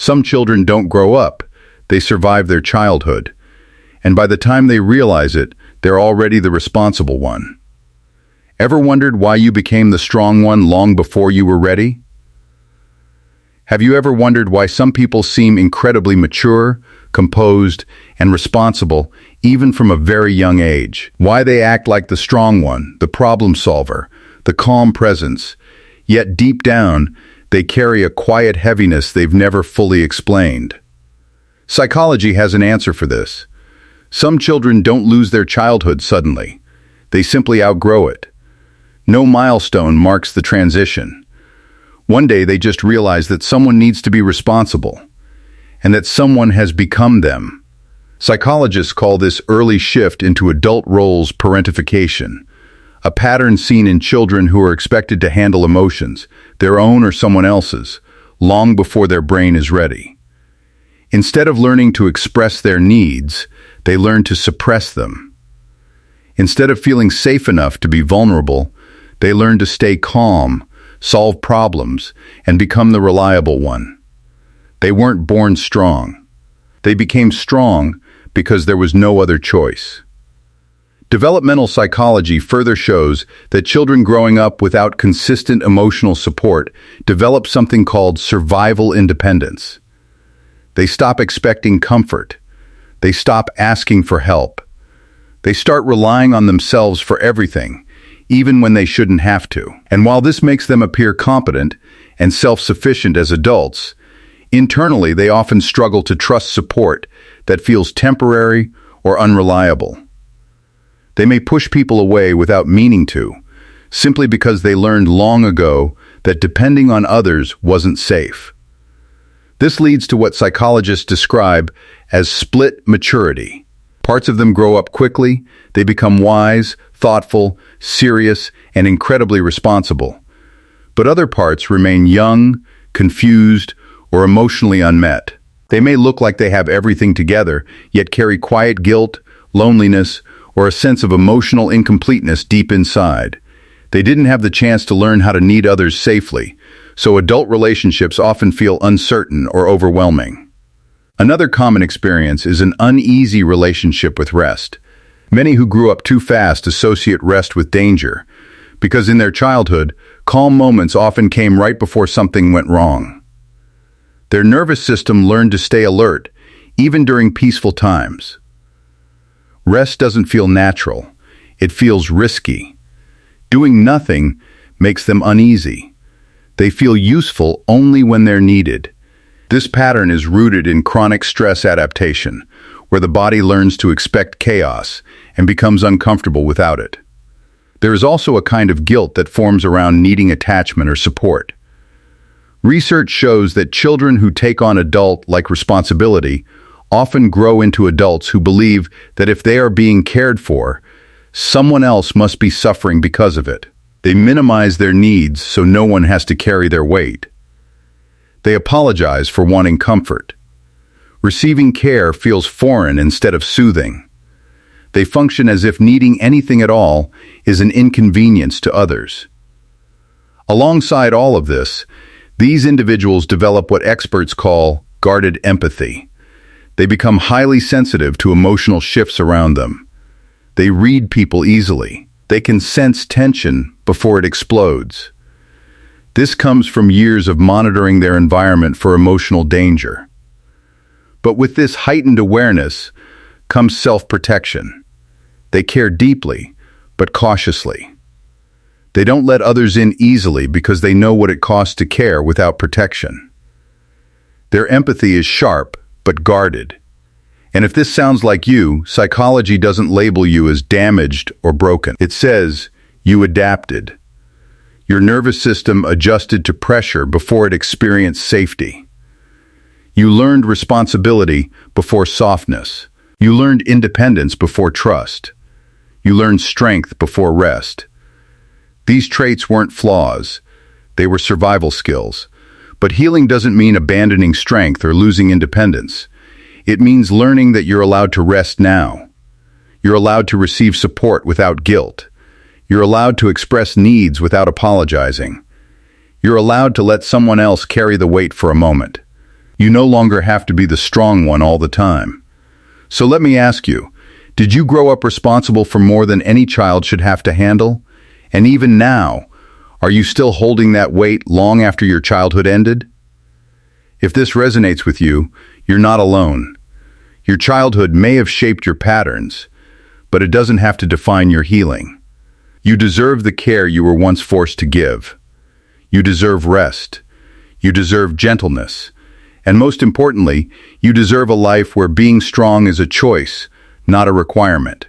Some children don't grow up. They survive their childhood. And by the time they realize it, they're already the responsible one. Ever wondered why you became the strong one long before you were ready? Have you ever wondered why some people seem incredibly mature, composed, and responsible even from a very young age? Why they act like the strong one, the problem solver, the calm presence, yet deep down, they carry a quiet heaviness they've never fully explained. Psychology has an answer for this. Some children don't lose their childhood suddenly. They simply outgrow it. No milestone marks the transition. One day they just realize that someone needs to be responsible, and that someone has become them. Psychologists call this early shift into adult roles parentification, a pattern seen in children who are expected to handle emotions, their own or someone else's, long before their brain is ready. Instead of learning to express their needs, they learn to suppress them. Instead of feeling safe enough to be vulnerable, they learn to stay calm, solve problems, and become the reliable one. They weren't born strong. They became strong because there was no other choice. Developmental psychology further shows that children growing up without consistent emotional support develop something called survival independence. They stop expecting comfort. They stop asking for help. They start relying on themselves for everything, even when they shouldn't have to. And while this makes them appear competent and self-sufficient as adults, internally they often struggle to trust support that feels temporary or unreliable. They may push people away without meaning to, simply because they learned long ago that depending on others wasn't safe. This leads to what psychologists describe as split maturity. Parts of them grow up quickly, they become wise, thoughtful, serious, and incredibly responsible. But other parts remain young, confused, or emotionally unmet. They may look like they have everything together, yet carry quiet guilt, loneliness, or a sense of emotional incompleteness deep inside. They didn't have the chance to learn how to need others safely, so adult relationships often feel uncertain or overwhelming. Another common experience is an uneasy relationship with rest. Many who grew up too fast associate rest with danger, because in their childhood, calm moments often came right before something went wrong. Their nervous system learned to stay alert, even during peaceful times. Rest doesn't feel natural. It feels risky. Doing nothing makes them uneasy. They feel useful only when they're needed. This pattern is rooted in chronic stress adaptation, where the body learns to expect chaos and becomes uncomfortable without it. There is also a kind of guilt that forms around needing attachment or support. Research shows that children who take on adult-like responsibility often grow into adults who believe that if they are being cared for, someone else must be suffering because of it. They minimize their needs so no one has to carry their weight. They apologize for wanting comfort. Receiving care feels foreign instead of soothing. They function as if needing anything at all is an inconvenience to others. Alongside all of this, these individuals develop what experts call guarded empathy. They become highly sensitive to emotional shifts around them. They read people easily. They can sense tension before it explodes. This comes from years of monitoring their environment for emotional danger. But with this heightened awareness comes self-protection. They care deeply, but cautiously. They don't let others in easily because they know what it costs to care without protection. Their empathy is sharp, but guarded. And if this sounds like you, psychology doesn't label you as damaged or broken. It says, you adapted. Your nervous system adjusted to pressure before it experienced safety. You learned responsibility before softness. You learned independence before trust. You learned strength before rest. These traits weren't flaws. They were survival skills. But healing doesn't mean abandoning strength or losing independence. It means learning that you're allowed to rest now. You're allowed to receive support without guilt. You're allowed to express needs without apologizing. You're allowed to let someone else carry the weight for a moment. You no longer have to be the strong one all the time. So let me ask you, did you grow up responsible for more than any child should have to handle? And even now, are you still holding that weight long after your childhood ended? If this resonates with you, you're not alone. Your childhood may have shaped your patterns, but it doesn't have to define your healing. You deserve the care you were once forced to give. You deserve rest. You deserve gentleness. And most importantly, you deserve a life where being strong is a choice, not a requirement.